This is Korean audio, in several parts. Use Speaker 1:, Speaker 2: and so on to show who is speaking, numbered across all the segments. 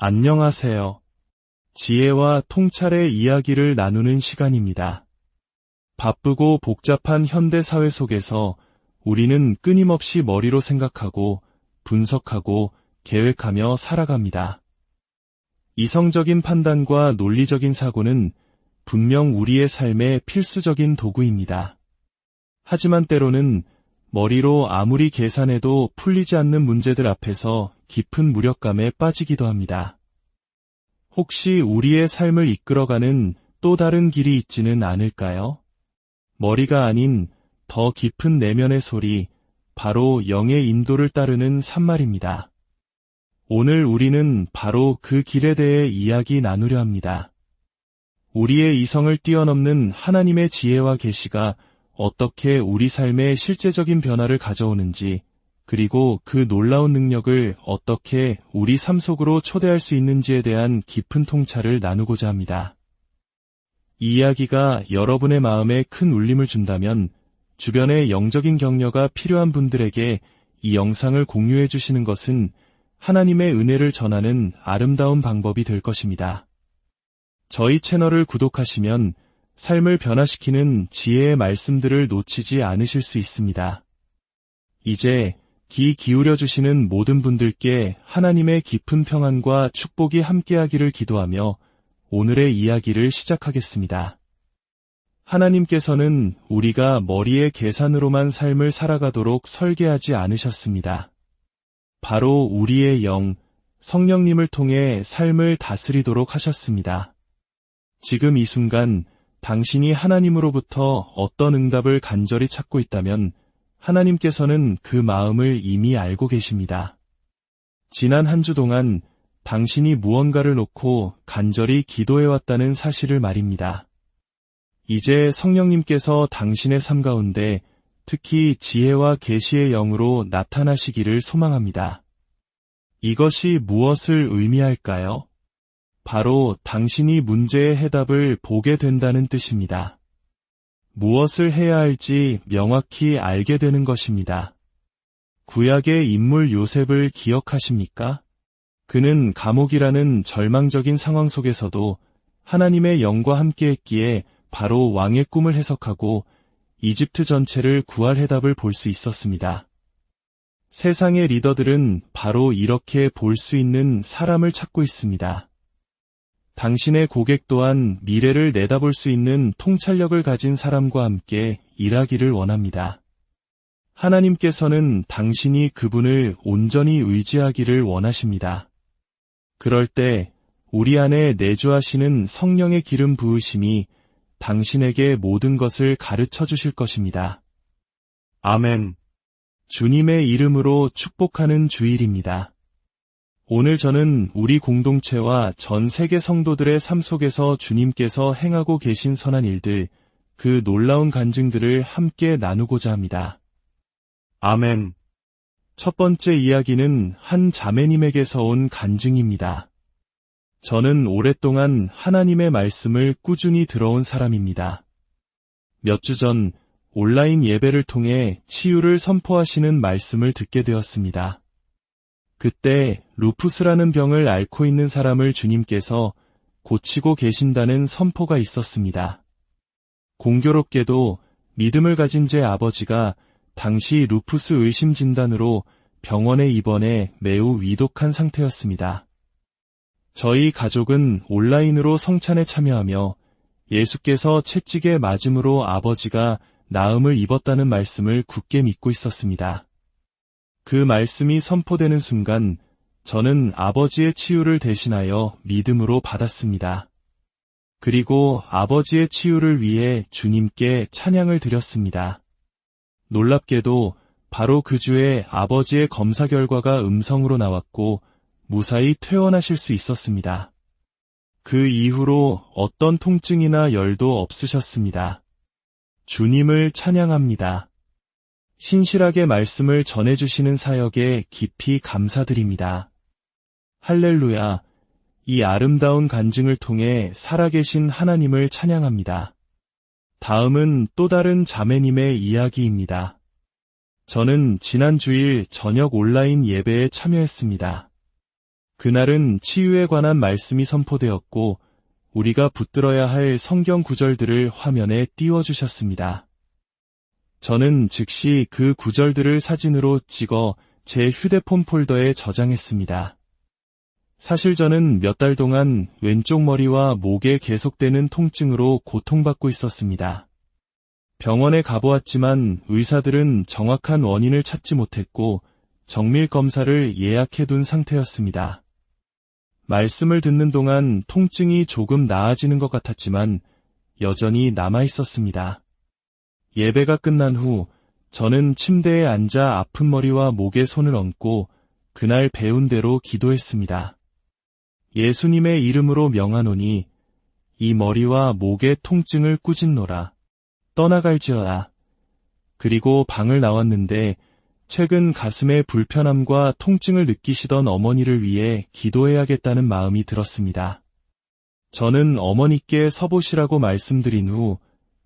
Speaker 1: 안녕하세요. 지혜와 통찰의 이야기를 나누는 시간입니다. 바쁘고 복잡한 현대 사회 속에서 우리는 끊임없이 머리로 생각하고 분석하고 계획하며 살아갑니다. 이성적인 판단과 논리적인 사고는 분명 우리의 삶의 필수적인 도구입니다. 하지만 때로는 머리로 아무리 계산해도 풀리지 않는 문제들 앞에서 깊은 무력감에 빠지기도 합니다. 혹시 우리의 삶을 이끌어가는 또 다른 길이 있지는 않을까요? 머리가 아닌 더 깊은 내면의 소리, 바로 영의 인도를 따르는 산말입니다. 오늘 우리는 바로 그 길에 대해 이야기 나누려 합니다. 우리의 이성을 뛰어넘는 하나님의 지혜와 계시가 어떻게 우리 삶에 실제적인 변화를 가져오는지, 그리고 그 놀라운 능력을 어떻게 우리 삶 속으로 초대할 수 있는지에 대한 깊은 통찰을 나누고자 합니다. 이 이야기가 여러분의 마음에 큰 울림을 준다면 주변에 영적인 격려가 필요한 분들에게 이 영상을 공유해 주시는 것은 하나님의 은혜를 전하는 아름다운 방법이 될 것입니다. 저희 채널을 구독하시면 삶을 변화시키는 지혜의 말씀들을 놓치지 않으실 수 있습니다. 이제 귀 기울여 주시는 모든 분들께 하나님의 깊은 평안과 축복이 함께하기를 기도하며 오늘의 이야기를 시작하겠습니다. 하나님께서는 우리가 머리의 계산으로만 삶을 살아가도록 설계하지 않으셨습니다. 바로 우리의 영, 성령님을 통해 삶을 다스리도록 하셨습니다. 지금 이 순간 당신이 하나님으로부터 어떤 응답을 간절히 찾고 있다면 하나님께서는 그 마음을 이미 알고 계십니다. 지난 한 주 동안 당신이 무언가를 놓고 간절히 기도해왔다는 사실을 말입니다. 이제 성령님께서 당신의 삶 가운데 특히 지혜와 계시의 영으로 나타나시기를 소망합니다. 이것이 무엇을 의미할까요? 바로 당신이 문제의 해답을 보게 된다는 뜻입니다. 무엇을 해야 할지 명확히 알게 되는 것입니다. 구약의 인물 요셉을 기억하십니까? 그는 감옥이라는 절망적인 상황 속에서도 하나님의 영과 함께했기에 바로 왕의 꿈을 해석하고 이집트 전체를 구할 해답을 볼 수 있었습니다. 세상의 리더들은 바로 이렇게 볼 수 있는 사람을 찾고 있습니다. 당신의 고객 또한 미래를 내다볼 수 있는 통찰력을 가진 사람과 함께 일하기를 원합니다. 하나님께서는 당신이 그분을 온전히 의지하기를 원하십니다. 그럴 때 우리 안에 내주하시는 성령의 기름 부으심이 당신에게 모든 것을 가르쳐 주실 것입니다. 아멘. 주님의 이름으로 축복하는 주일입니다. 오늘 저는 우리 공동체와 전 세계 성도들의 삶 속에서 주님께서 행하고 계신 선한 일들, 그 놀라운 간증들을 함께 나누고자 합니다. 아멘. 첫 번째 이야기는 한 자매님에게서 온 간증입니다. 저는 오랫동안 하나님의 말씀을 꾸준히 들어온 사람입니다. 몇 주 전 온라인 예배를 통해 치유를 선포하시는 말씀을 듣게 되었습니다. 그때 루푸스라는 병을 앓고 있는 사람을 주님께서 고치고 계신다는 선포가 있었습니다. 공교롭게도 믿음을 가진 제 아버지가 당시 루푸스 의심 진단으로 병원에 입원해 매우 위독한 상태였습니다. 저희 가족은 온라인으로 성찬에 참여하며 예수께서 채찍에 맞음으로 아버지가 나음을 입었다는 말씀을 굳게 믿고 있었습니다. 그 말씀이 선포되는 순간 저는 아버지의 치유를 대신하여 믿음으로 받았습니다. 그리고 아버지의 치유를 위해 주님께 찬양을 드렸습니다. 놀랍게도 바로 그 주에 아버지의 검사 결과가 음성으로 나왔고 무사히 퇴원하실 수 있었습니다. 그 이후로 어떤 통증이나 열도 없으셨습니다. 주님을 찬양합니다. 신실하게 말씀을 전해주시는 사역에 깊이 감사드립니다. 할렐루야, 이 아름다운 간증을 통해 살아계신 하나님을 찬양합니다. 다음은 또 다른 자매님의 이야기입니다. 저는 지난 주일 저녁 온라인 예배에 참여했습니다. 그날은 치유에 관한 말씀이 선포되었고 우리가 붙들어야 할 성경 구절들을 화면에 띄워주셨습니다. 저는 즉시 그 구절들을 사진으로 찍어 제 휴대폰 폴더에 저장했습니다. 사실 저는 몇 달 동안 왼쪽 머리와 목에 계속되는 통증으로 고통받고 있었습니다. 병원에 가보았지만 의사들은 정확한 원인을 찾지 못했고 정밀 검사를 예약해둔 상태였습니다. 말씀을 듣는 동안 통증이 조금 나아지는 것 같았지만 여전히 남아있었습니다. 예배가 끝난 후 저는 침대에 앉아 아픈 머리와 목에 손을 얹고 그날 배운 대로 기도했습니다. 예수님의 이름으로 명하노니 이 머리와 목의 통증을 꾸짖노라. 떠나갈지어다. 그리고 방을 나왔는데 최근 가슴의 불편함과 통증을 느끼시던 어머니를 위해 기도해야겠다는 마음이 들었습니다. 저는 어머니께 서보시라고 말씀드린 후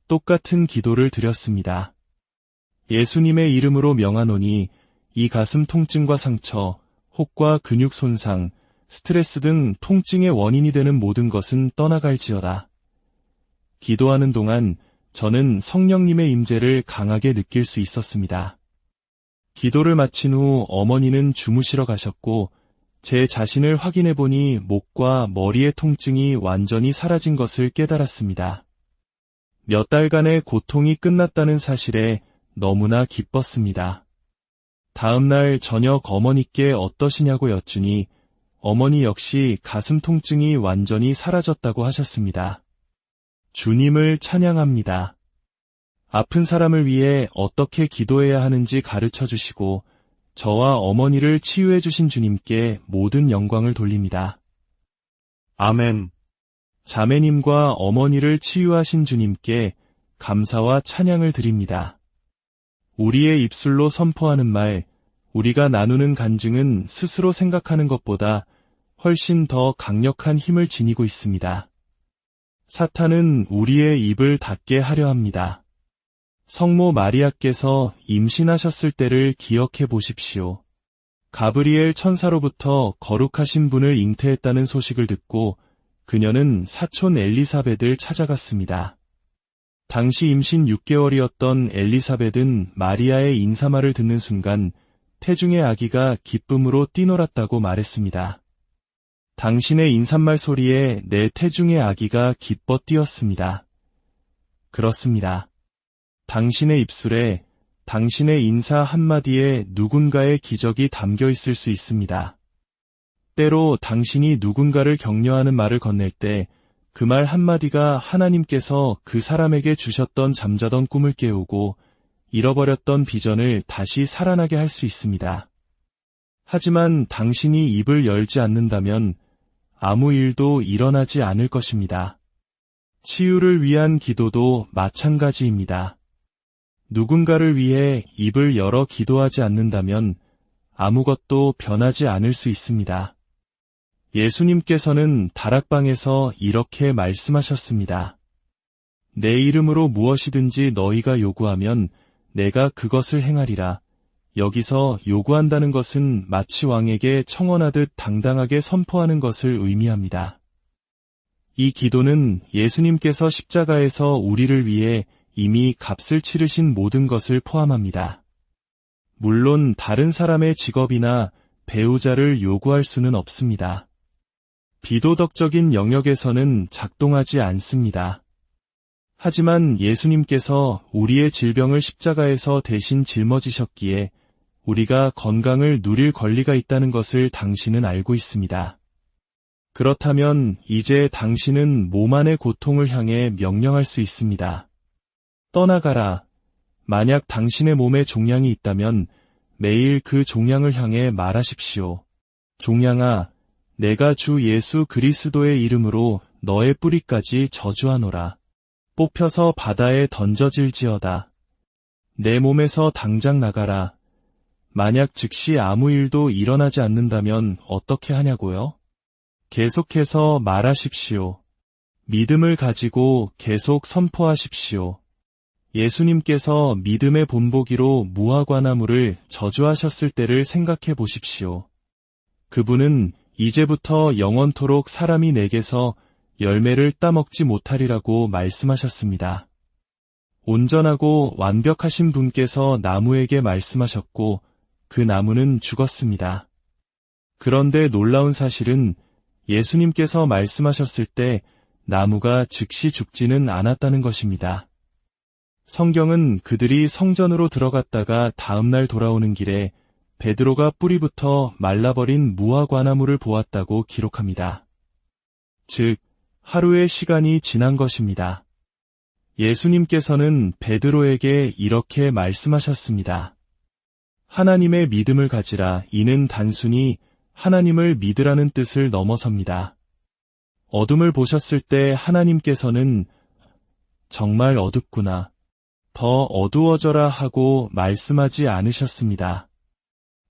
Speaker 1: 똑같은 기도를 드렸습니다. 예수님의 이름으로 명하노니 이 가슴 통증과 상처, 혹과 근육 손상, 스트레스 등 통증의 원인이 되는 모든 것은 떠나갈지어다. 기도하는 동안 저는 성령님의 임재를 강하게 느낄 수 있었습니다. 기도를 마친 후 어머니는 주무시러 가셨고 제 자신을 확인해 보니 목과 머리의 통증이 완전히 사라진 것을 깨달았습니다. 몇 달간의 고통이 끝났다는 사실에 너무나 기뻤습니다. 다음 날 저녁 어머니께 어떠시냐고 여쭈니 어머니 역시 가슴 통증이 완전히 사라졌다고 하셨습니다. 주님을 찬양합니다. 아픈 사람을 위해 어떻게 기도해야 하는지 가르쳐 주시고 저와 어머니를 치유해 주신 주님께 모든 영광을 돌립니다. 아멘. 자매님과 어머니를 치유하신 주님께 감사와 찬양을 드립니다. 우리의 입술로 선포하는 말, 우리가 나누는 간증은 스스로 생각하는 것보다 훨씬 더 강력한 힘을 지니고 있습니다. 사탄은 우리의 입을 닫게 하려 합니다. 성모 마리아께서 임신하셨을 때를 기억해 보십시오. 가브리엘 천사로부터 거룩하신 분을 잉태했다는 소식을 듣고 그녀는 사촌 엘리사벳을 찾아갔습니다. 당시 임신 6개월이었던 엘리사벳은 마리아의 인사말을 듣는 순간 태중의 아기가 기쁨으로 뛰놀았다고 말했습니다. 당신의 인사말 소리에 내 태중의 아기가 기뻐 뛰었습니다. 그렇습니다. 당신의 입술에, 당신의 인사 한마디에 누군가의 기적이 담겨 있을 수 있습니다. 때로 당신이 누군가를 격려하는 말을 건넬 때 그 말 한마디가 하나님께서 그 사람에게 주셨던 잠자던 꿈을 깨우고 잃어버렸던 비전을 다시 살아나게 할 수 있습니다. 하지만 당신이 입을 열지 않는다면 아무 일도 일어나지 않을 것입니다. 치유를 위한 기도도 마찬가지입니다. 누군가를 위해 입을 열어 기도하지 않는다면 아무것도 변하지 않을 수 있습니다. 예수님께서는 다락방에서 이렇게 말씀하셨습니다. 내 이름으로 무엇이든지 너희가 요구하면 내가 그것을 행하리라. 여기서 요구한다는 것은 마치 왕에게 청원하듯 당당하게 선포하는 것을 의미합니다. 이 기도는 예수님께서 십자가에서 우리를 위해 이미 값을 치르신 모든 것을 포함합니다. 물론 다른 사람의 직업이나 배우자를 요구할 수는 없습니다. 비도덕적인 영역에서는 작동하지 않습니다. 하지만 예수님께서 우리의 질병을 십자가에서 대신 짊어지셨기에 우리가 건강을 누릴 권리가 있다는 것을 당신은 알고 있습니다. 그렇다면 이제 당신은 몸 안의 고통을 향해 명령할 수 있습니다. 떠나가라. 만약 당신의 몸에 종양이 있다면 매일 그 종양을 향해 말하십시오. 종양아, 내가 주 예수 그리스도의 이름으로 너의 뿌리까지 저주하노라. 뽑혀서 바다에 던져질지어다. 내 몸에서 당장 나가라. 만약 즉시 아무 일도 일어나지 않는다면 어떻게 하냐고요? 계속해서 말하십시오. 믿음을 가지고 계속 선포하십시오. 예수님께서 믿음의 본보기로 무화과나무를 저주하셨을 때를 생각해 보십시오. 그분은 이제부터 영원토록 사람이 내게서 열매를 따먹지 못하리라고 말씀하셨습니다. 온전하고 완벽하신 분께서 나무에게 말씀하셨고 그 나무는 죽었습니다. 그런데 놀라운 사실은 예수님께서 말씀하셨을 때 나무가 즉시 죽지는 않았다는 것입니다. 성경은 그들이 성전으로 들어갔다가 다음날 돌아오는 길에 베드로가 뿌리부터 말라버린 무화과나무를 보았다고 기록합니다. 즉, 하루의 시간이 지난 것입니다. 예수님께서는 베드로에게 이렇게 말씀하셨습니다. 하나님의 믿음을 가지라. 이는 단순히 하나님을 믿으라는 뜻을 넘어섭니다. 어둠을 보셨을 때 하나님께서는 정말 어둡구나, 더 어두워져라 하고 말씀하지 않으셨습니다.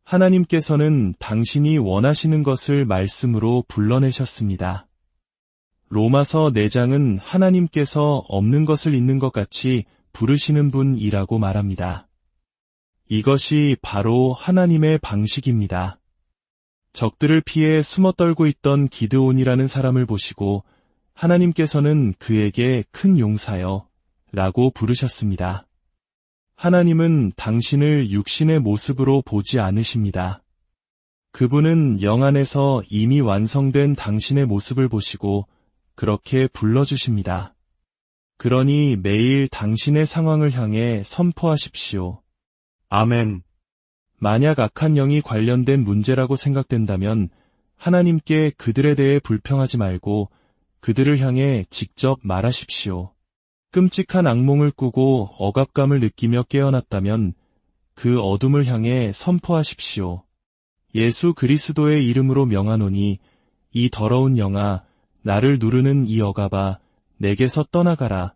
Speaker 1: 하나님께서는 당신이 원하시는 것을 말씀으로 불러내셨습니다. 로마서 4장은 하나님께서 없는 것을 있는 것 같이 부르시는 분이라고 말합니다. 이것이 바로 하나님의 방식입니다. 적들을 피해 숨어 떨고 있던 기드온이라는 사람을 보시고 하나님께서는 그에게 큰 용사여 라고 부르셨습니다. 하나님은 당신을 육신의 모습으로 보지 않으십니다. 그분은 영 안에서 이미 완성된 당신의 모습을 보시고 그렇게 불러주십니다. 그러니 매일 당신의 상황을 향해 선포하십시오. 아멘. 만약 악한 영이 관련된 문제라고 생각된다면 하나님께 그들에 대해 불평하지 말고 그들을 향해 직접 말하십시오. 끔찍한 악몽을 꾸고 억압감을 느끼며 깨어났다면 그 어둠을 향해 선포하십시오. 예수 그리스도의 이름으로 명하노니 이 더러운 영아, 나를 누르는 이 억압아, 내게서 떠나가라.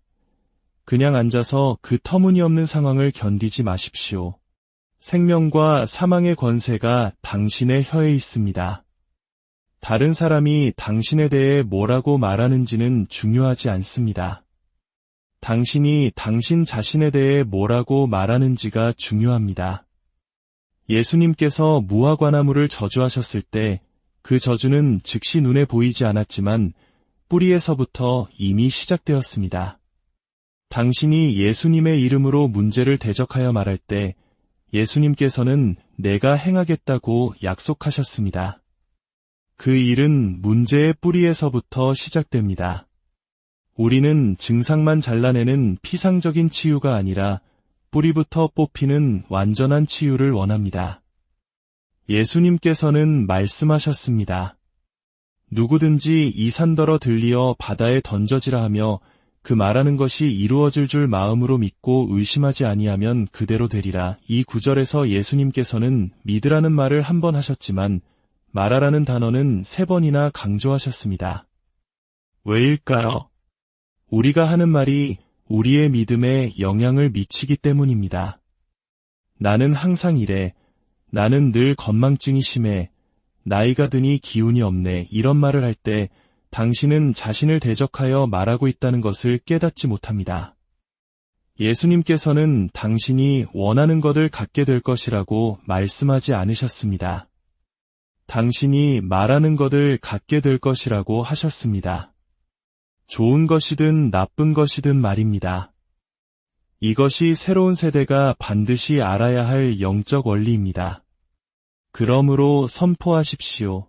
Speaker 1: 그냥 앉아서 그 터무니없는 상황을 견디지 마십시오. 생명과 사망의 권세가 당신의 혀에 있습니다. 다른 사람이 당신에 대해 뭐라고 말하는지는 중요하지 않습니다. 당신이 당신 자신에 대해 뭐라고 말하는지가 중요합니다. 예수님께서 무화과나무를 저주하셨을 때 그 저주는 즉시 눈에 보이지 않았지만 뿌리에서부터 이미 시작되었습니다. 당신이 예수님의 이름으로 문제를 대적하여 말할 때 예수님께서는 내가 행하겠다고 약속하셨습니다. 그 일은 문제의 뿌리에서부터 시작됩니다. 우리는 증상만 잘라내는 피상적인 치유가 아니라 뿌리부터 뽑히는 완전한 치유를 원합니다. 예수님께서는 말씀하셨습니다. 누구든지 이 산더러 들리어 바다에 던져지라 하며 그 말하는 것이 이루어질 줄 마음으로 믿고 의심하지 아니하면 그대로 되리라. 이 구절에서 예수님께서는 믿으라는 말을 한 번 하셨지만 말하라는 단어는 3번이나 강조하셨습니다. 왜일까요? 우리가 하는 말이 우리의 믿음에 영향을 미치기 때문입니다. 나는 항상 이래, 나는 늘 건망증이 심해, 나이가 드니 기운이 없네, 이런 말을 할 때 당신은 자신을 대적하여 말하고 있다는 것을 깨닫지 못합니다. 예수님께서는 당신이 원하는 것을 갖게 될 것이라고 말씀하지 않으셨습니다. 당신이 말하는 것을 갖게 될 것이라고 하셨습니다. 좋은 것이든 나쁜 것이든 말입니다. 이것이 새로운 세대가 반드시 알아야 할 영적 원리입니다. 그러므로 선포하십시오.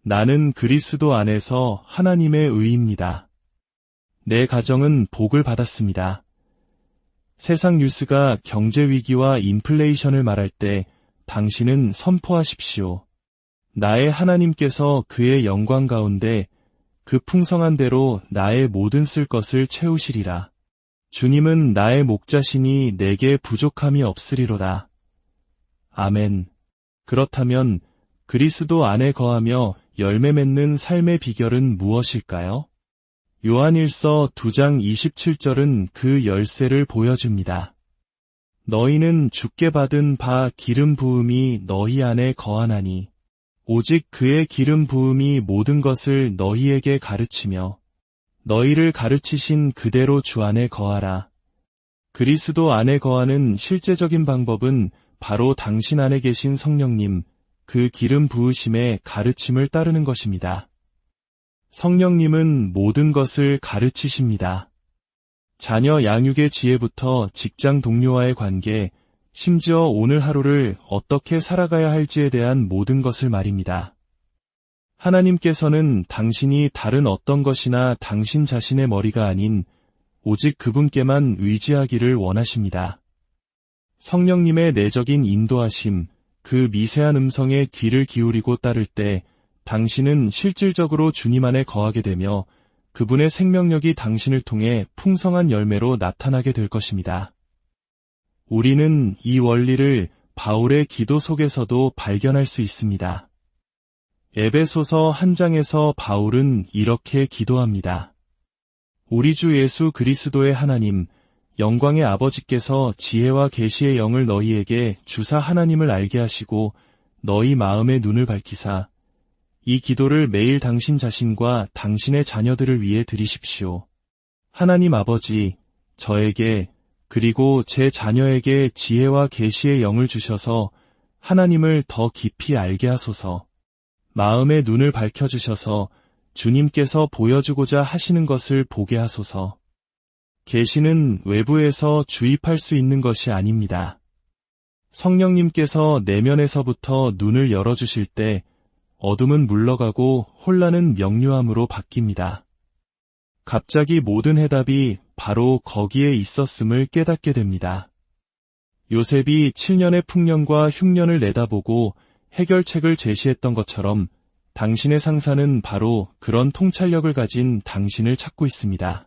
Speaker 1: 나는 그리스도 안에서 하나님의 의입니다. 내 가정은 복을 받았습니다. 세상 뉴스가 경제 위기와 인플레이션을 말할 때 당신은 선포하십시오. 나의 하나님께서 그의 영광 가운데 그 풍성한 대로 나의 모든 쓸 것을 채우시리라. 주님은 나의 목자시니 내게 부족함이 없으리로다. 아멘. 그렇다면 그리스도 안에 거하며 열매 맺는 삶의 비결은 무엇일까요? 요한일서 2장 27절은 그 열쇠를 보여줍니다. 너희는 주께 받은 바 기름 부음이 너희 안에 거하나니 오직 그의 기름 부음이 모든 것을 너희에게 가르치며 너희를 가르치신 그대로 주 안에 거하라. 그리스도 안에 거하는 실제적인 방법은 바로 당신 안에 계신 성령님, 그 기름 부으심의 가르침을 따르는 것입니다. 성령님은 모든 것을 가르치십니다. 자녀 양육의 지혜부터 직장 동료와의 관계, 심지어 오늘 하루를 어떻게 살아가야 할지에 대한 모든 것을 말입니다. 하나님께서는 당신이 다른 어떤 것이나 당신 자신의 머리가 아닌 오직 그분께만 의지하기를 원하십니다. 성령님의 내적인 인도하심, 그 미세한 음성에 귀를 기울이고 따를 때 당신은 실질적으로 주님 안에 거하게 되며 그분의 생명력이 당신을 통해 풍성한 열매로 나타나게 될 것입니다. 우리는 이 원리를 바울의 기도 속에서도 발견할 수 있습니다. 에베소서 1장에서 바울은 이렇게 기도합니다. 우리 주 예수 그리스도의 하나님, 영광의 아버지께서 지혜와 계시의 영을 너희에게 주사 하나님을 알게 하시고 너희 마음의 눈을 밝히사 이 기도를 매일 당신 자신과 당신의 자녀들을 위해 드리십시오. 하나님 아버지, 저에게 그리고 제 자녀에게 지혜와 계시의 영을 주셔서 하나님을 더 깊이 알게 하소서. 마음의 눈을 밝혀주셔서 주님께서 보여주고자 하시는 것을 보게 하소서. 계시는 외부에서 주입할 수 있는 것이 아닙니다. 성령님께서 내면에서부터 눈을 열어주실 때 어둠은 물러가고 혼란은 명료함으로 바뀝니다. 갑자기 모든 해답이 바로 거기에 있었음을 깨닫게 됩니다. 요셉이 7년의 풍년과 흉년을 내다보고 해결책을 제시했던 것처럼 당신의 상사는 바로 그런 통찰력을 가진 당신을 찾고 있습니다.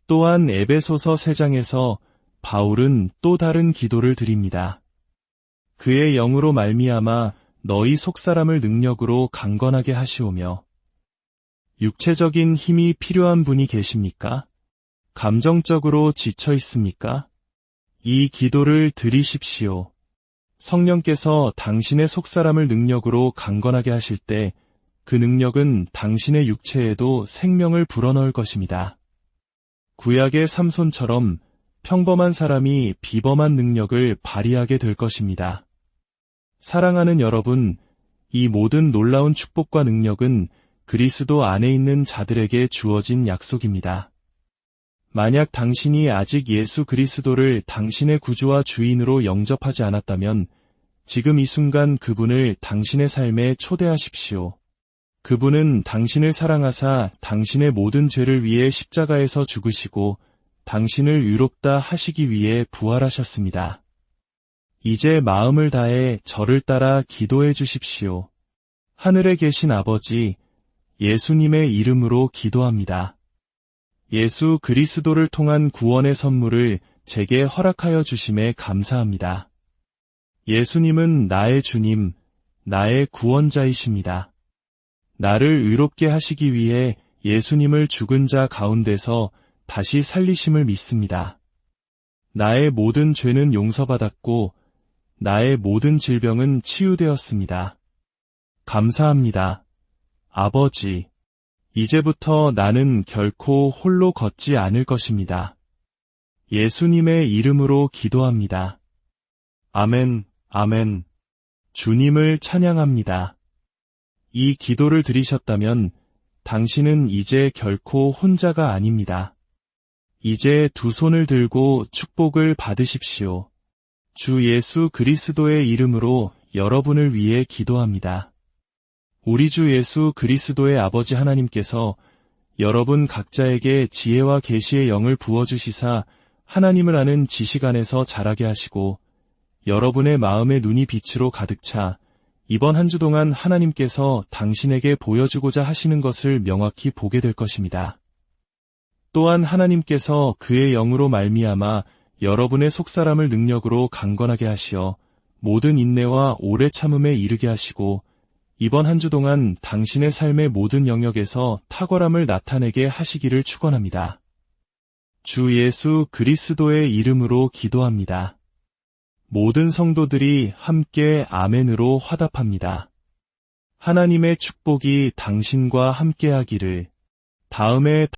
Speaker 1: 또한 에베소서 3장에서 바울은 또 다른 기도를 드립니다. 그의 영으로 말미암아 너희 속사람을 능력으로 강건하게 하시오며 육체적인 힘이 필요한 분이 계십니까? 감정적으로 지쳐 있습니까? 이 기도를 드리십시오. 성령께서 당신의 속사람을 능력으로 강건하게 하실 때 그 능력은 당신의 육체에도 생명을 불어넣을 것입니다. 구약의 삼손처럼 평범한 사람이 비범한 능력을 발휘하게 될 것입니다. 사랑하는 여러분, 이 모든 놀라운 축복과 능력은 그리스도 안에 있는 자들에게 주어진 약속입니다. 만약 당신이 아직 예수 그리스도를 당신의 구주와 주인으로 영접하지 않았다면 지금 이 순간 그분을 당신의 삶에 초대하십시오. 그분은 당신을 사랑하사 당신의 모든 죄를 위해 십자가에서 죽으시고 당신을 의롭다 하시기 위해 부활하셨습니다. 이제 마음을 다해 저를 따라 기도해 주십시오. 하늘에 계신 아버지, 예수님의 이름으로 기도합니다. 예수 그리스도를 통한 구원의 선물을 제게 허락하여 주심에 감사합니다. 예수님은 나의 주님, 나의 구원자이십니다. 나를 의롭게 하시기 위해 예수님을 죽은 자 가운데서 다시 살리심을 믿습니다. 나의 모든 죄는 용서받았고 나의 모든 질병은 치유되었습니다. 감사합니다. 아버지, 이제부터 나는 결코 홀로 걷지 않을 것입니다. 예수님의 이름으로 기도합니다. 아멘, 아멘. 주님을 찬양합니다. 이 기도를 드리셨다면 당신은 이제 결코 혼자가 아닙니다. 이제 두 손을 들고 축복을 받으십시오. 주 예수 그리스도의 이름으로 여러분을 위해 기도합니다. 우리 주 예수 그리스도의 아버지 하나님께서 여러분 각자에게 지혜와 계시의 영을 부어주시사 하나님을 아는 지식 안에서 자라게 하시고 여러분의 마음의 눈이 빛으로 가득 차 이번 한 주 동안 하나님께서 당신에게 보여주고자 하시는 것을 명확히 보게 될 것입니다. 또한 하나님께서 그의 영으로 말미암아 여러분의 속사람을 능력으로 강건하게 하시어 모든 인내와 오래 참음에 이르게 하시고 이번 한 주 동안 당신의 삶의 모든 영역에서 탁월함을 나타내게 하시기를 축원합니다. 주 예수 그리스도의 이름으로 기도합니다. 모든 성도들이 함께 아멘으로 화답합니다. 하나님의 축복이 당신과 함께하기를. 다음에